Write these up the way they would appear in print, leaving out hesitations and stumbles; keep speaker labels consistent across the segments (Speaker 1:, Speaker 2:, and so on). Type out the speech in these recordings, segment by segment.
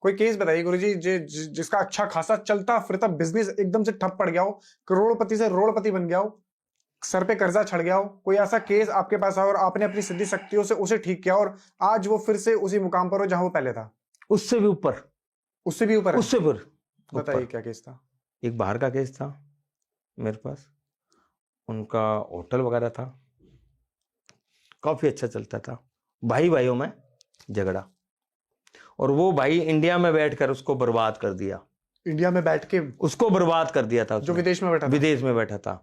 Speaker 1: कोई केस बताइए गुरुजी जिसका अच्छा खासा चलता फिरता बिजनेस एकदम से ठप पड़ गया हो, करोड़पति से रोड़पति बन गया हो, सर पे कर्जा चढ़ गया हो, कोई ऐसा केस आपके पास आया और आपने अपनी सिद्धि शक्तियों से उसे ठीक किया और आज वो फिर से उसी मुकाम पर हो जहां वो पहले था?
Speaker 2: उससे भी ऊपर,
Speaker 1: उससे भी ऊपर?
Speaker 2: उससे ऊपर।
Speaker 1: बताइए क्या केस था?
Speaker 2: एक बाहर का केस था मेरे पास, उनका होटल वगैरह था, काफी अच्छा चलता था, भाई भाइयों में झगड़ा, और वो भाई इंडिया में बैठकर उसको बर्बाद कर दिया।
Speaker 1: इंडिया में बैठ के
Speaker 2: उसको बर्बाद कर दिया था,
Speaker 1: जो विदेश में बैठा था?
Speaker 2: विदेश में बैठा था।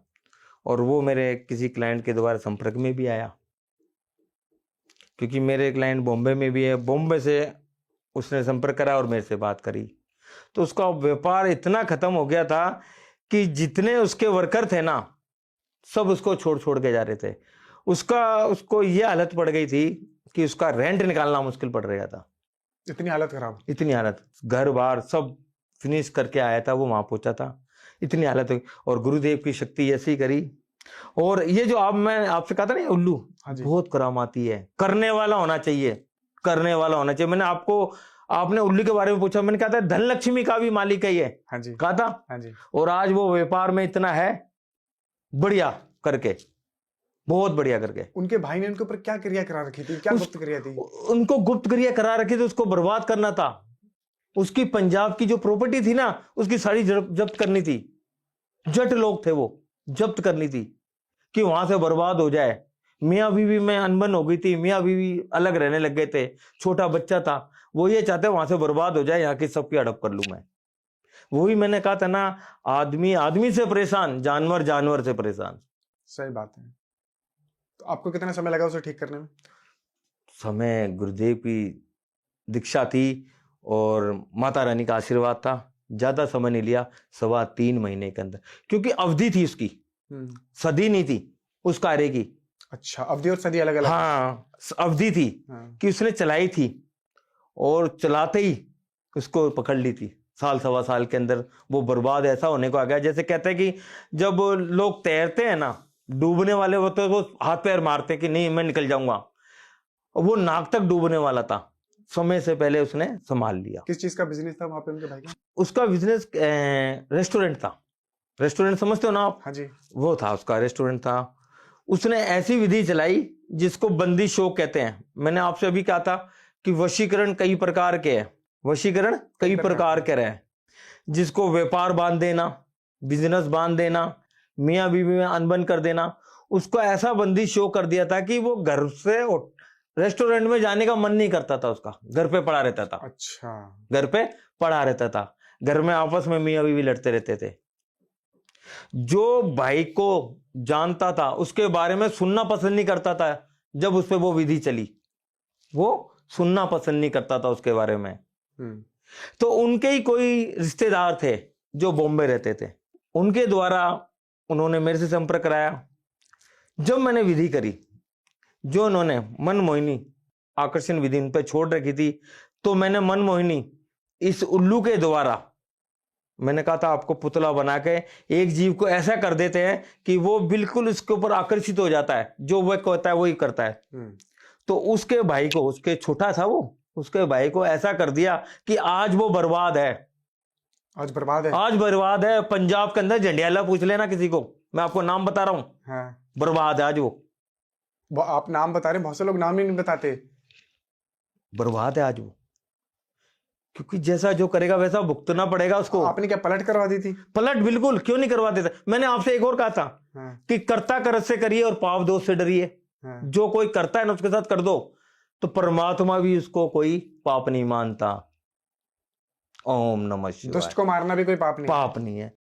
Speaker 2: और वो मेरे किसी क्लाइंट के द्वारा संपर्क में भी आया, क्योंकि मेरे क्लाइंट बॉम्बे में भी है, बॉम्बे से उसने संपर्क करा और मेरे से बात करी। तो उसका व्यापार इतना खत्म हो गया था कि जितने उसके वर्कर थे ना, सब उसको छोड़ छोड़ के जा रहे थे। उसको ये हालत पड़ गई थी कि उसका रेंट निकालना मुश्किल पड़ रहा था।
Speaker 1: इतनी हालत खराब? इतनी हालत,
Speaker 2: घर बार सब फिनिश करके आया था, वो वहां पहुंचा था, इतनी हालत हुई। और गुरुदेव की शक्ति ऐसी करी। और ये जो मैं आपसे कहा था ना, उल्लू, बहुत करामाती है, करने वाला होना चाहिए, करने वाला होना चाहिए। मैंने आपने उल्लू के बारे में पूछा, मैंने कहा था धनलक्ष्मी का भी मालिक है ये, कहा था। और आज वो व्यापार में इतना है, बढ़िया करके, बहुत बढ़िया करके।
Speaker 1: उनके भाई ने उनके ऊपर क्या क्रिया करा रखी थी? क्या गुप्त क्रिया थी?
Speaker 2: उनको गुप्त क्रिया करा रखी थी, उसको बर्बाद करना था। उसकी पंजाब की जो प्रॉपर्टी थी ना, उसकी सारी जब्त करनी थी। जट लोग थे, वो जब्त करनी थी कि वहां से बर्बाद हो जाए। मियाँ बीवी में अनबन हो गई थी, मियाँ बीवी अलग रहने लग गए थे, छोटा बच्चा था, वो ये चाहते वहां से बर्बाद हो जाए, यहाँ की सबकी हड़प कर लूं मैं। वही मैंने कहा था ना, आदमी आदमी से परेशान, जानवर जानवर से परेशान।
Speaker 1: सही बात है। तो आपको कितना समय लगा उसे ठीक करने में?
Speaker 2: समय गुरुदेव की दीक्षा थी और माता रानी का आशीर्वाद था, ज्यादा समय नहीं लिया, 3.25 महीने के अंदर, क्योंकि अवधि थी उसकी, सदी नहीं थी उस कार्य की।
Speaker 1: अच्छा, अवधि और सदी अलग अलग?
Speaker 2: हाँ, अवधि थी कि उसने चलाई थी और चलाते ही उसको पकड़ ली थी। 1.25 साल के अंदर वो बर्बाद ऐसा होने को आ गया, जैसे कहते हैं कि जब लोग तैरते हैं ना, डूबने वाले होते हैं, वो हाथ पैर मारते हैं कि नहीं मैं निकल जाऊंगा, वो नाक तक डूबने वाला था, समय से पहले उसने संभाल लिया।
Speaker 1: किस चीज का बिजनेस था वहां पे उनके भाई का?
Speaker 2: उसका बिजनेस रेस्टोरेंट था। रेस्टोरेंट समझते हो ना आप?
Speaker 1: हाँ जी।
Speaker 2: वो था, उसका रेस्टोरेंट था। उसने ऐसी विधि चलाई जिसको बंदी शोक कहते हैं। मैंने आपसे अभी कहा था कि वशीकरण कई प्रकार के हैं, वशीकरण कई प्रकार के रहे, जिसको व्यापार बांध देना, बिजनेस बांध देना, मियाँ बीवी में अनबन कर देना। उसको ऐसा बंदी शो कर दिया था कि वो घर से रेस्टोरेंट में जाने का मन नहीं करता था, उसका घर पे पड़ा रहता था।
Speaker 1: अच्छा,
Speaker 2: घर पे पड़ा रहता था, घर में आपस में मियाँ बीवी लड़ते रहते थे। जो भाई को जानता था उसके बारे में सुनना पसंद नहीं करता था, जब उस पे वो विधि चली, वो सुनना पसंद नहीं करता था उसके बारे में। तो उनके ही कोई रिश्तेदार थे जो बॉम्बे रहते थे, उनके द्वारा उन्होंने मेरे से संपर्क कराया। जब मैंने विधि करी, जो उन्होंने मनमोहिनी आकर्षण विधि उन पे छोड़ रखी थी, तो मैंने मनमोहिनी इस उल्लू के द्वारा, मैंने कहा था आपको पुतला बना के एक जीव को ऐसा कर देते हैं कि वो बिल्कुल उसके ऊपर आकर्षित हो जाता है, जो वह कहता है वही करता है। तो उसके भाई को, उसके छोटा था वो, उसके भाई को ऐसा कर दिया कि आज वो बर्बाद है।
Speaker 1: आज बर्बाद है? आज
Speaker 2: बर्बाद है। पंजाब के अंदर जंडियाला पूछ लेना किसी को, मैं आपको नाम बता रहा हूँ। बर्बाद है आज वो।
Speaker 1: आप नाम बता रहे, बहुत से लोग नाम ही नहीं बताते।
Speaker 2: बर्बाद है आज वो, क्योंकि जैसा जो करेगा वैसा भुगतना पड़ेगा उसको।
Speaker 1: आपने क्या पलट करवा दी थी?
Speaker 2: पलट बिल्कुल क्यों नहीं करवा देता। मैंने आपसे एक और कहा था कि कर्ता करत से करिए और पाप दोष से डरिए। जो कोई करता है ना उसके साथ कर दो, तो परमात्मा भी उसको कोई पाप नहीं मानता। ओम नमः शिवाय।
Speaker 1: दुष्ट को मारना भी कोई पाप नहीं?
Speaker 2: पाप नहीं है।